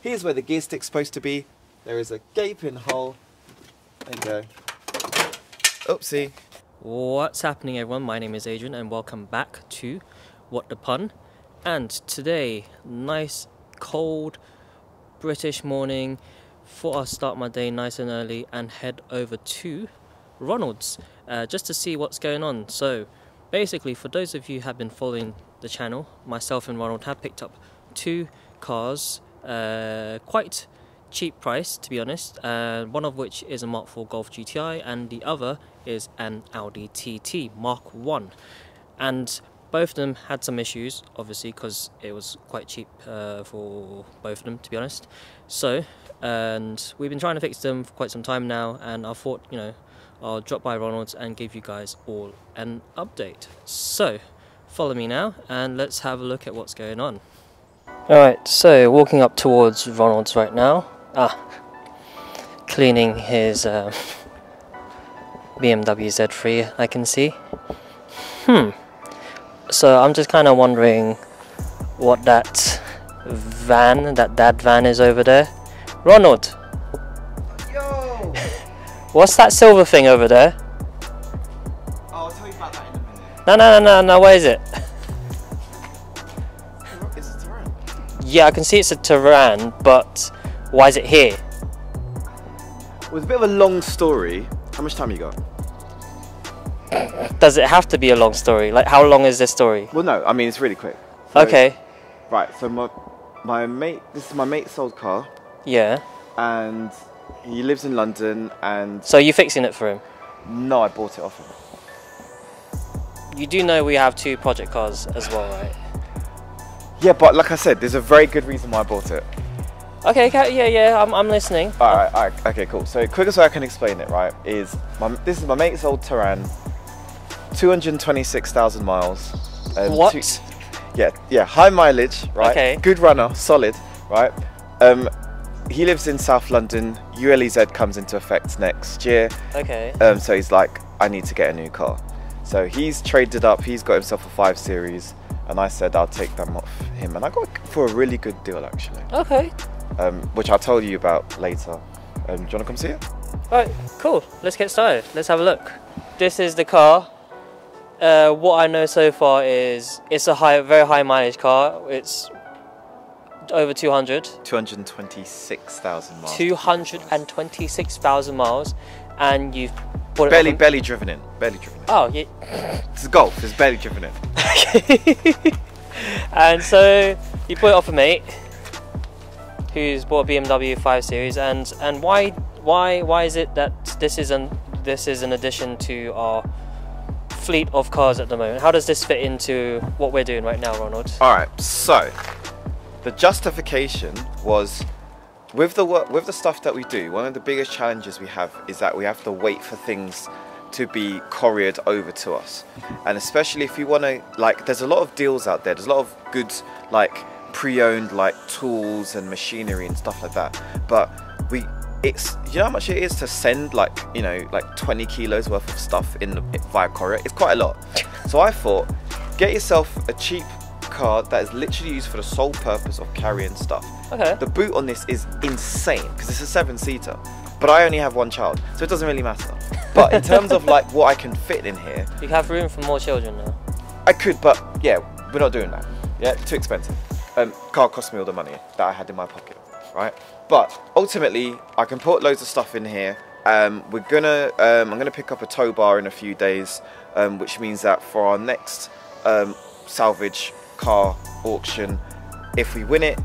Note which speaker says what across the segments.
Speaker 1: Here's where the gear stick's supposed to be. There is a gaping hole. There you go. Oopsie.
Speaker 2: What's happening, everyone? My name is Adrian and welcome back to What the Pun. And today, nice cold British morning. Thought I'll start my day nice and early and head over to Ronald's just to see what's going on. So basically, for those of you who have been following the channel, myself and Ronald have picked up two cars, quite cheap price to be honest, one of which is a Mark 4 Golf GTI and the other is an Audi TT MK1, and both of them had some issues obviously because it was quite cheap for both of them, to be honest. So, and we've been trying to fix them for quite some time now, and I thought, you know, I'll drop by Ronald's and give you guys all an update. So follow me now and let's have a look at what's going on. Alright, so walking up towards Ronald's right now. Cleaning his BMW Z3, I can see. So I'm just kind of wondering what that van, that dad van is over there. Ronald!
Speaker 1: Yo!
Speaker 2: What's that silver thing over there?
Speaker 1: Oh, I'll tell you about that in a minute.
Speaker 2: No, where is it?
Speaker 1: It's a Terrain.
Speaker 2: Yeah, I can see it's a Terrain, but why is it here?
Speaker 1: It was a bit of a long story. How much time you got?
Speaker 2: Does it have to be a long story? Like, how long is this story?
Speaker 1: Well, no, I mean, it's really quick. So,
Speaker 2: Okay.
Speaker 1: Right, so my mate, this is my mate's old car,
Speaker 2: Yeah.
Speaker 1: and he lives in London, and...
Speaker 2: So you're fixing it for him?
Speaker 1: No, I bought it off him.
Speaker 2: You do know we have two project cars as well, right?
Speaker 1: Yeah, but like I said, there's a very good reason why I bought it.
Speaker 2: Okay, yeah, I'm listening.
Speaker 1: Alright, okay, cool. So quickest way I can explain it, right, is this is my mate's old Terrain, 226,000 miles.
Speaker 2: What?
Speaker 1: Yeah, high mileage, right?
Speaker 2: Okay.
Speaker 1: Good runner, solid, right? He lives in South London. ULEZ comes into effect next year.
Speaker 2: Okay.
Speaker 1: So he's like, I need to get a new car. So he's traded up. He's got himself a 5 Series, and I said I'll take them off him, and I got it for a really good deal actually.
Speaker 2: Okay.
Speaker 1: Which I'll tell you about later. Do you want to come see it?
Speaker 2: Alright, cool. Let's get started. Let's have a look. This is the car. What I know so far is it's a very high mileage car. It's over 200.
Speaker 1: 226,000 miles.
Speaker 2: 226,000 miles, and you've bought
Speaker 1: barely
Speaker 2: it
Speaker 1: driven in. Barely driven in.
Speaker 2: Oh, yeah.
Speaker 1: It's a Golf. It's barely driven in.
Speaker 2: And so you bought it off a mate who's bought a BMW 5 Series, and why is it that this is an addition to our fleet of cars at the moment? How does this fit into what we're doing right now, Ronald?
Speaker 1: All right. So the justification was with the stuff that we do. One of the biggest challenges we have is that we have to wait for things to be couriered over to us, and especially if you want to, like, there's a lot of deals out there. There's a lot of good, like, pre-owned, like, tools and machinery and stuff like that, but it's, you know how much it is to send, like, you know, like 20 kilos worth of stuff via courier? It's quite a lot. So I thought, get yourself a cheap car that is literally used for the sole purpose of carrying stuff.
Speaker 2: Okay.
Speaker 1: The boot on this is insane because it's a 7-seater, but I only have one child, so it doesn't really matter. But in terms of like what I can fit in here,
Speaker 2: You have room for more children now.
Speaker 1: I could, but yeah, we're not doing that. Yeah, too expensive. Car cost me all the money that I had in my pocket, right? But ultimately, I can put loads of stuff in here. I'm gonna pick up a tow bar in a few days, which means that for our next salvage car auction, if we win it,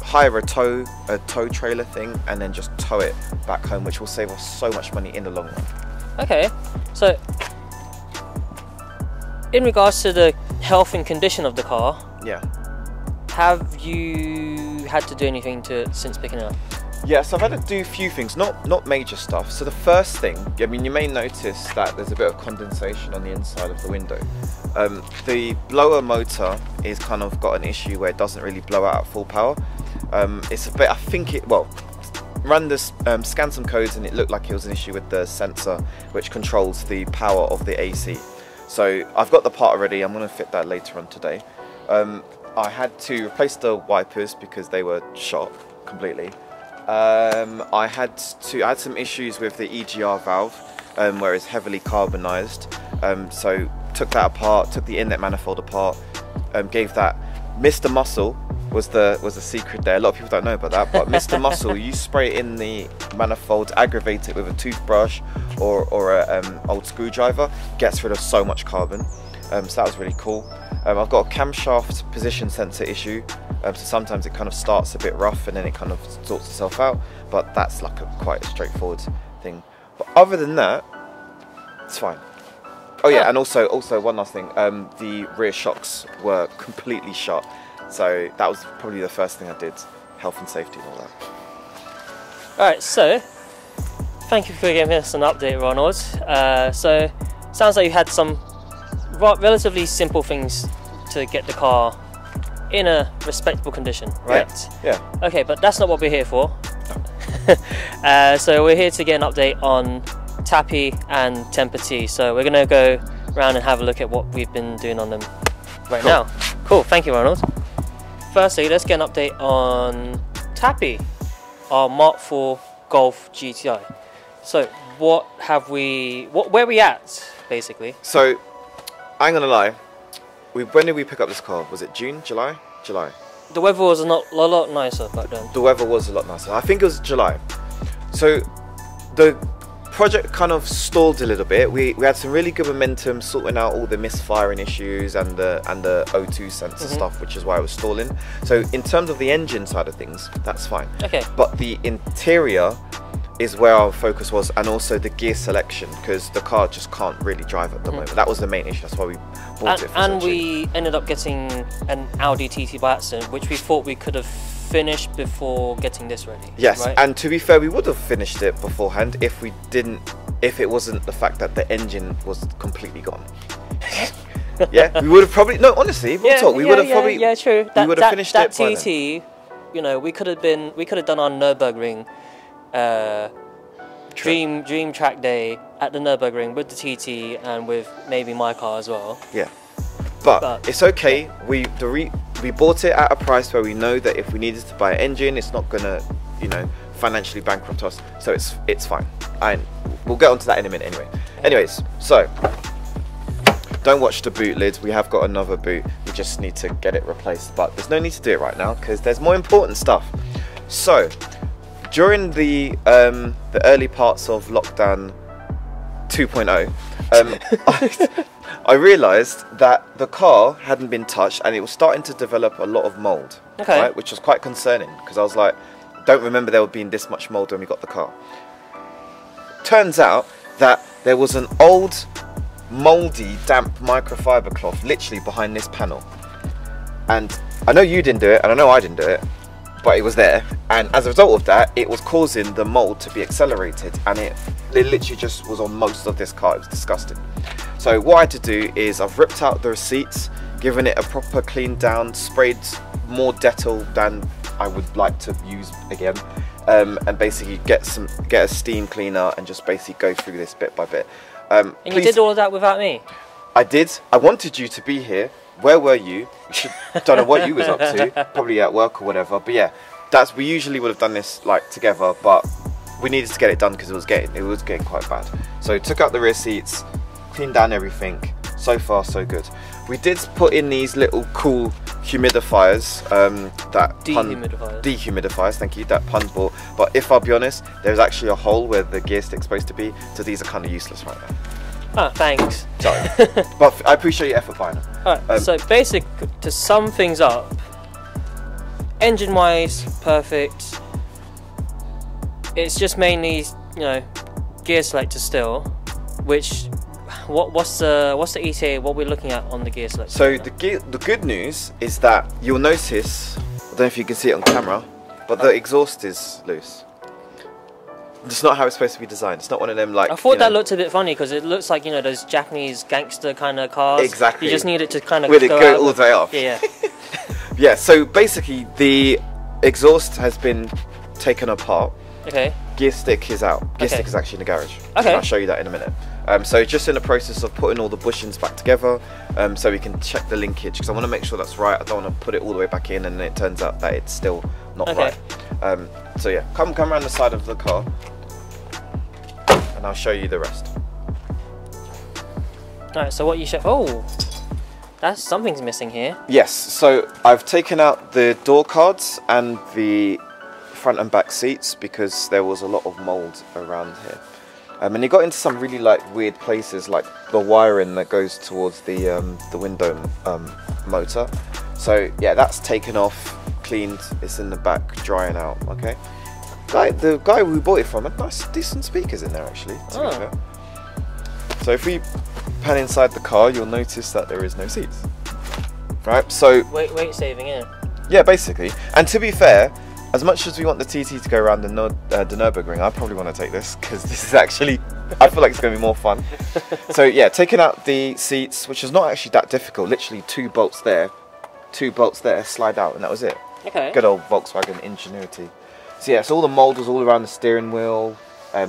Speaker 1: hire a tow trailer thing and then just tow it back home, which will save us so much money in the long run.
Speaker 2: Okay, so in regards to the health and condition of the car,
Speaker 1: Yeah.
Speaker 2: have you had to do anything to it since picking it up?
Speaker 1: Yeah, so I've had to do a few things, not major stuff. So the first thing, I mean, you may notice that there's a bit of condensation on the inside of the window. The blower motor is kind of got an issue where it doesn't really blow out at full power. It's a bit, I think ran this, scanned some codes, and it looked like it was an issue with the sensor which controls the power of the AC. So I've got the part already. I'm going to fit that later on today. I had to replace the wipers because they were shot. completely. I had some issues with the EGR valve, where it's heavily carbonized. So took that apart, took the inlet manifold apart, gave that. Mr. Muscle was the secret there. A lot of people don't know about that, but Mr. Muscle, you spray it in the manifold, aggravate it with a toothbrush or a old screwdriver, gets rid of so much carbon. So that was really cool. I've got a camshaft position sensor issue, so sometimes it kind of starts a bit rough and then it kind of sorts itself out, but that's like quite a straightforward thing. But other than that, it's fine. Oh yeah, and also one last thing, the rear shocks were completely shot, so that was probably the first thing I did, health and safety and all that.
Speaker 2: Alright, so thank you for giving us an update, Ronald. So sounds like you had some relatively simple things to get the car in a respectable condition, right?
Speaker 1: Yeah.
Speaker 2: Okay, but that's not what we're here for. So we're here to get an update on Tappy and Tempah. So we're gonna go around and have a look at what we've been doing on them right now. Cool, thank you, Ronald. Firstly, let's get an update on Tappy, our Mark IV Golf GTI. So where are we at, basically?
Speaker 1: So, I'm gonna lie, when did we pick up this car? Was it June, July? July.
Speaker 2: The weather was a lot nicer back then.
Speaker 1: The weather was a lot nicer. I think it was July. So, the project kind of stalled a little bit. We had some really good momentum sorting out all the misfiring issues and the O2 sensor stuff, which is why I was stalling. So in terms of the engine side of things, that's fine.
Speaker 2: Okay.
Speaker 1: But the interior is where our focus was, and also the gear selection, because the car just can't really drive at the moment. That was the main issue. That's why we bought it.
Speaker 2: And we ended up getting an Audi TT by accident, which we thought we could have finished before getting this ready.
Speaker 1: Yes,
Speaker 2: right?
Speaker 1: and to be fair, we would have finished it beforehand if it wasn't the fact that the engine was completely gone. Yeah, we would have probably honestly, we would have probably
Speaker 2: true.
Speaker 1: We would have finished
Speaker 2: that
Speaker 1: it by
Speaker 2: TT,
Speaker 1: then.
Speaker 2: you know, we could have done our Nurburgring dream track day at the Nurburgring with the TT and with maybe my car as well.
Speaker 1: Yeah, but it's okay. We bought it at a price where we know that if we needed to buy an engine, it's not gonna, financially bankrupt us. So it's fine. And we'll get onto that in a minute anyway. Anyways, so don't watch the boot lid. We have got another boot. We just need to get it replaced. But there's no need to do it right now because there's more important stuff. So during the early parts of lockdown 2.0, I realised that the car hadn't been touched and it was starting to develop a lot of mould, right? Which was quite concerning because I was like, don't remember there being this much mould when we got the car. Turns out that there was an old mouldy damp microfiber cloth literally behind this panel, and I know you didn't do it and I know I didn't do it, but it was there, and as a result of that it was causing the mould to be accelerated, and it literally just was on most of this car. It was disgusting. So what I had to do is I've ripped out the receipts, given it a proper clean down, sprayed more Dettol than I would like to use again, and basically get a steam cleaner and just basically go through this bit by bit.
Speaker 2: And you did all of that without me?
Speaker 1: I did. I wanted you to be here. Where were you? Don't know what you was up to. Probably at work or whatever. But yeah, we usually would have done this like together, but we needed to get it done because it was getting quite bad. So took out the rear seats, cleaned down everything. So far so good. We did put in these little cool humidifiers, dehumidifiers, thank you, that Pun bought. But if I'll be honest, there's actually a hole where the gear stick's supposed to be, so these are kind of useless right now.
Speaker 2: Ah, thanks.
Speaker 1: Sorry. But I appreciate your effort buying them.
Speaker 2: Alright, so basic, to sum things up, engine wise, perfect. It's just mainly, gear selector still, which what's the ETA, what we're looking at on the gear selector?
Speaker 1: So the good news is that you'll notice, I don't know if you can see it on camera, but the exhaust is loose. It's not how it's supposed to be designed. It's not one of them like.
Speaker 2: I thought that looked a bit funny because it looks like those Japanese gangster kind of cars.
Speaker 1: Exactly.
Speaker 2: You just need it to kind of
Speaker 1: go all the way off.
Speaker 2: Yeah.
Speaker 1: Yeah. So basically, the exhaust has been taken apart.
Speaker 2: Okay.
Speaker 1: Gear stick is out. Gear stick is actually in the garage.
Speaker 2: Okay.
Speaker 1: And I'll show you that in a minute. So just in the process of putting all the bushings back together, so we can check the linkage, because I want to make sure that's right. I don't want to put it all the way back in and it turns out that it's still not
Speaker 2: Okay.
Speaker 1: right. So yeah, come around the side of the car, and I'll show you the rest.
Speaker 2: Alright, so what you show? Oh, that's something's missing here.
Speaker 1: Yes, so I've taken out the door cards and the front and back seats because there was a lot of mould around here. And it got into some really like weird places, like the wiring that goes towards the window motor. So yeah, that's taken off, cleaned. It's in the back, drying out. Okay. The guy who bought it from had nice, decent speakers in there actually. To be fair. So if we pan inside the car, you'll notice that there is no seats. Right. So
Speaker 2: weight saving, yeah.
Speaker 1: Yeah, basically. And to be fair, as much as we want the TT to go around the Nurburgring, I probably want to take this because this is actually, I feel like it's going to be more fun. So yeah, taking out the seats, which is not actually that difficult. Literally 2 bolts there, slide out, and that was it.
Speaker 2: Okay.
Speaker 1: Good old Volkswagen ingenuity. So yeah, so all the mould was all around the steering wheel,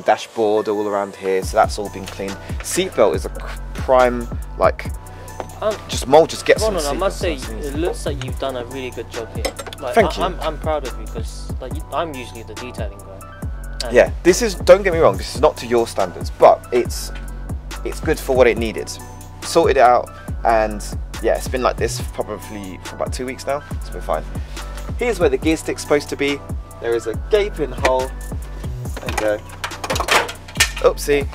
Speaker 1: dashboard all around here, so that's all been cleaned. Seatbelt is a prime, like, just mould just gets
Speaker 2: Ronald,
Speaker 1: on the
Speaker 2: I must say,
Speaker 1: seat.
Speaker 2: it looks like you've done a really good job here. Like,
Speaker 1: Thank you.
Speaker 2: I'm proud of you because like I'm usually the detailing guy. And
Speaker 1: Yeah, this is, don't get me wrong, this is not to your standards, but it's good for what it needed. Sorted it out, and yeah, it's been like this probably for about 2 weeks now. It's been fine. Here's where the gear stick's supposed to be. There is a gaping hole. There you go. Oopsie.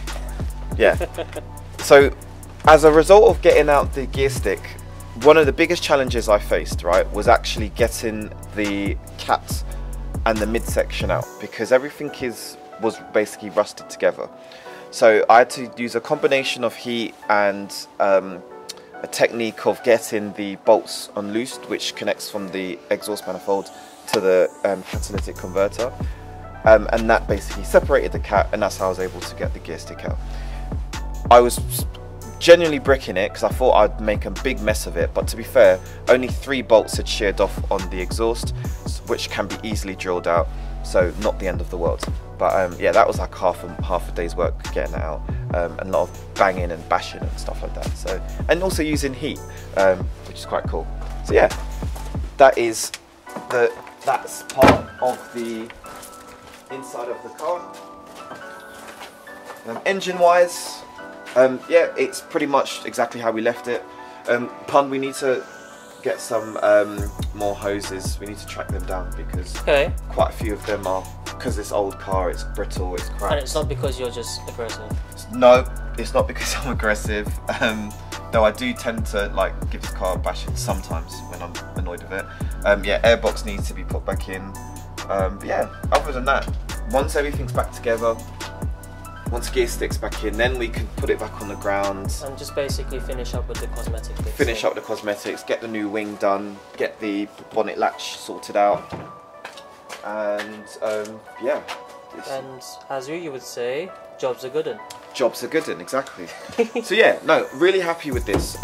Speaker 1: Yeah. So, as a result of getting out the gear stick, one of the biggest challenges I faced, right, was actually getting the cat and the midsection out because everything was basically rusted together. So I had to use a combination of heat and a technique of getting the bolts unloosed, which connects from the exhaust manifold to the catalytic converter, and that basically separated the cat, and that's how I was able to get the gear stick out. I was genuinely bricking it because I thought I'd make a big mess of it, but to be fair, only 3 bolts had sheared off on the exhaust, which can be easily drilled out, so not the end of the world. But yeah, that was like half a day's work getting it out, and a lot of banging and bashing and stuff like that. So, and also using heat, which is quite cool. So yeah, that's part of the inside of the car. Engine wise, yeah, it's pretty much exactly how we left it. We need to get some more hoses. We need to track them down because quite a few of them are, because this old car, it's brittle, it's cracked.
Speaker 2: And it's not because you're just aggressive.
Speaker 1: No, it's not because I'm aggressive. Though I do tend to like give this car a bashing sometimes when I'm annoyed with it. Yeah, airbox needs to be put back in. But yeah, other than that, once everything's back together, once gear stick's back in, then we can put it back on the ground.
Speaker 2: And just basically finish up with the cosmetic bits.
Speaker 1: Finish up the cosmetics, get the new wing done, get the bonnet latch sorted out. And yeah.
Speaker 2: And as you would say, jobs are good un.
Speaker 1: Jobs are good in, exactly. So yeah, no, really happy with this.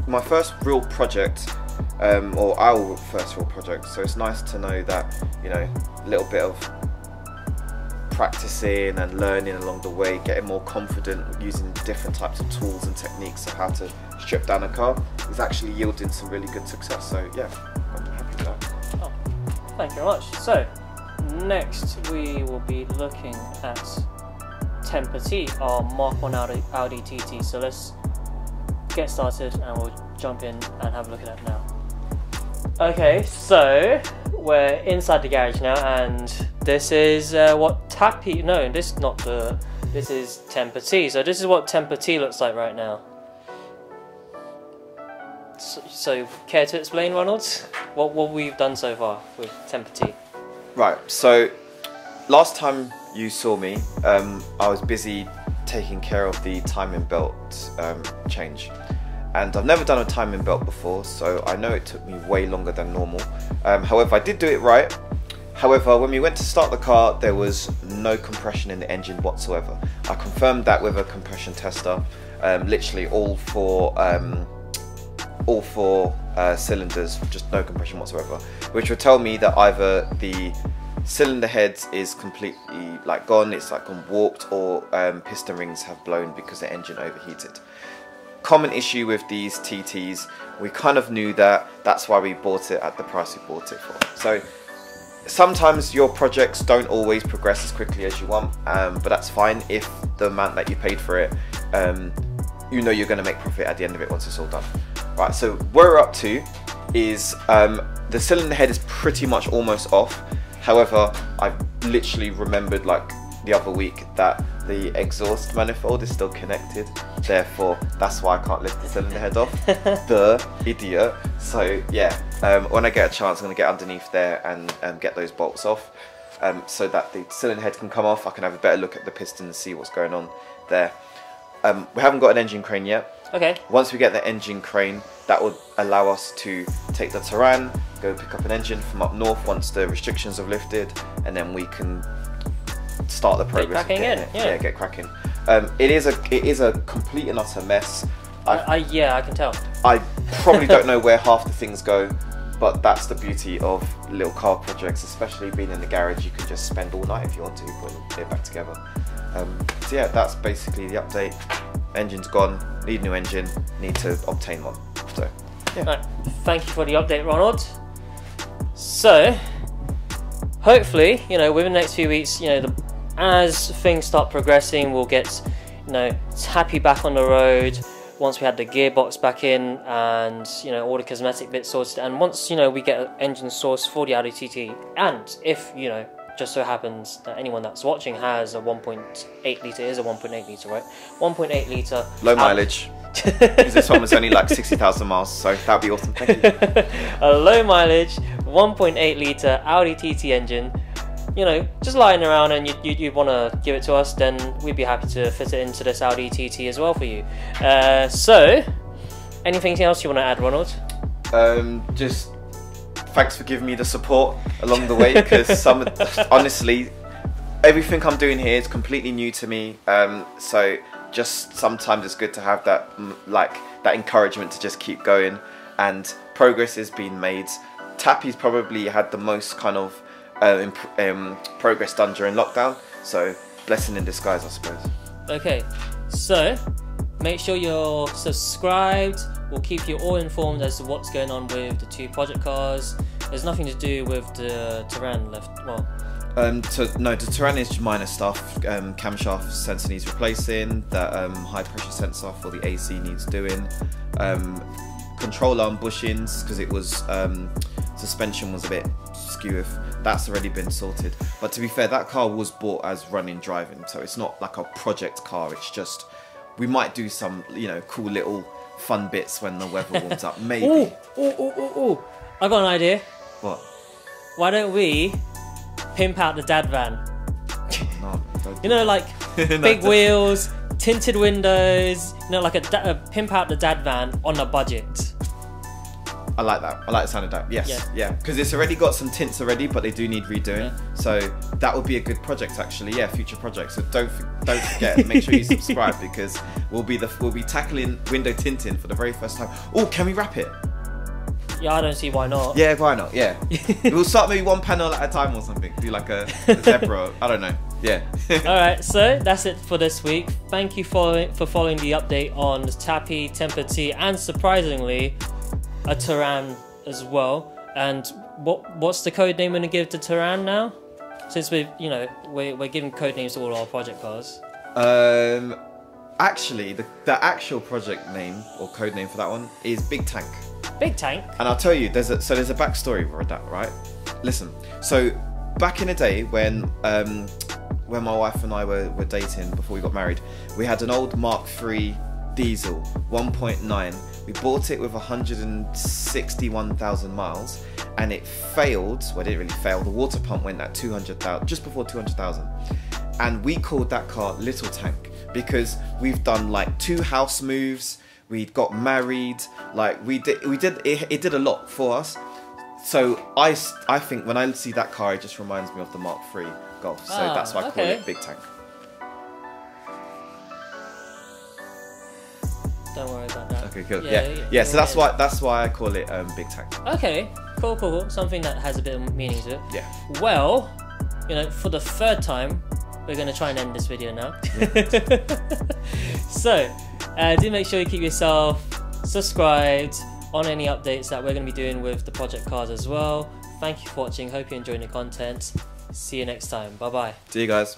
Speaker 1: My first real project, or our first real project, so it's nice to know that, you know, a little bit of practicing and learning along the way, getting more confident using different types of tools and techniques of how to strip down a car is actually yielding some really good success. So yeah, I'm happy with that.
Speaker 2: Oh, thank you very much. So next we will be looking at Tempah T, our Mark 1 Audi TT. So let's get started and we'll jump in and have a look at that now. Okay, so we're inside the garage now, and this is what Tappy, no, this is not this is Tempah T. So this is what Tempah T looks like right now. So care to explain, Ronald, what we've done so far with Tempah T?
Speaker 1: Right, so last time you saw me, I was busy taking care of the timing belt change. And I've never done a timing belt before, so I know it took me way longer than normal. However, I did do it right. However, when we went to start the car, there was no compression in the engine whatsoever. I confirmed that with a compression tester. Literally all four cylinders, just no compression whatsoever, which would tell me that either the cylinder head is completely like gone, it's like gone warped, or piston rings have blown because the engine overheated. Common issue with these TTs, we kind of knew that, that's why we bought it at the price we bought it for. So sometimes your projects don't always progress as quickly as you want, but that's fine if the amount that you paid for it, you know you're going to make profit at the end of it once it's all done. Right, so where we're up to is the cylinder head is pretty much almost off. However, I've literally remembered like the other week that the exhaust manifold is still connected, therefore that's why I can't lift the cylinder head off. The idiot. So yeah, when I get a chance I'm going to get underneath there and get those bolts off, so that the cylinder head can come off. I can have a better look at the piston and see what's going on there. We haven't got an engine crane yet.
Speaker 2: Okay.
Speaker 1: Once we get the engine crane, that would allow us to take the Terran, go pick up an engine from up north once the restrictions have lifted, and then we can start the progress. Get cracking. It is a complete and utter mess.
Speaker 2: Yeah, I can tell.
Speaker 1: I probably don't know where half the things go, but that's the beauty of little car projects, especially being in the garage. You can just spend all night if you want to put it back together. So yeah, that's basically the update. Engine's gone, need a new engine, need to obtain one. So yeah.
Speaker 2: Right. Thank you for the update, Ronald. So hopefully, you know, within the next few weeks, you know, as things start progressing, we'll get, you know, Tappy back on the road. Once we had the gearbox back in, and you know, all the cosmetic bits sorted, and once, you know, we get an engine source for the Audi TT, and if, you know, just so happens that anyone that's watching has a 1.8 litre, is a 1.8 litre, right? 1.8 litre.
Speaker 1: Low mileage. Because this one was only like 60,000 miles, so that'd be awesome. Thank you.
Speaker 2: A low mileage, 1.8 litre Audi TT engine, you know, just lying around, and you want to give it to us, then we'd be happy to fit it into this Audi TT as well for you. So, anything else you want to add, Ronald?
Speaker 1: Just thanks for giving me the support along the way, because honestly, everything I'm doing here is completely new to me. So just sometimes it's good to have that that encouragement to just keep going, and progress is being made. Tappy's probably had the most kind of progress done during lockdown, so blessing in disguise, I suppose. Okay,
Speaker 2: so make sure you're subscribed. We'll keep you all informed as to what's going on with the two project cars. There's nothing to do with the Terran left. Well,
Speaker 1: no, the Terran is minor stuff. Camshaft sensor needs replacing. That high pressure sensor for the AC needs doing. Control arm bushings, because it was suspension was a bit skew. That's already been sorted. But to be fair, that car was bought as running driving, so it's not like a project car. It's just, we might do some, you know, cool little fun bits when the weather warms up. Maybe.
Speaker 2: Oh! I got an idea.
Speaker 1: What?
Speaker 2: Why don't we pimp out the dad van?
Speaker 1: No,
Speaker 2: you know, like big wheels, tinted windows. You know, like a pimp out the dad van on a budget.
Speaker 1: I like that. I like the sound of that. Yes, yeah. Because it's already got some tints already, but they do need redoing. Yeah. So that would be a good project, actually. Yeah, future project. So don't forget. Make sure you subscribe, because we'll be tackling window tinting for the very first time. Oh, can we wrap it?
Speaker 2: Yeah, I don't see why not.
Speaker 1: Yeah, why not? Yeah, we'll start maybe one panel at a time or something. Do like a zebra. I don't know. Yeah.
Speaker 2: All right, so that's it for this week. Thank you for following the update on Tappy, Tempah T, and surprisingly, a Terran as well. And what's the code name we're gonna give to Terran now? Since we're giving code names to all our project cars.
Speaker 1: Actually, the actual project name or code name for that one is Big Tank.
Speaker 2: Big Tank.
Speaker 1: And I'll tell you, there's a backstory for that, right? Listen, so back in the day when my wife and I were dating before we got married, we had an old Mark III diesel 1.9. We bought it with 161,000 miles, and it failed. Well, it didn't really fail. The water pump went at 200,000, just before 200,000, and we called that car Little Tank, because we've done like 2 house moves. We got married. Like it did a lot for us. So I think when I see that car, it just reminds me of the Mark III Golf. So that's why I call it Big Tank.
Speaker 2: Don't worry about that.
Speaker 1: Okay, cool. Yeah. So that's why I call it Big Tank.
Speaker 2: Okay, cool. Something that has a bit of meaning to it.
Speaker 1: Yeah.
Speaker 2: Well, you know, for the 3rd time, we're gonna try and end this video now. Yeah. So, do make sure you keep yourself subscribed on any updates that we're gonna be doing with the project cars as well. Thank you for watching. Hope you're enjoying the content. See you next time. Bye bye.
Speaker 1: See you guys.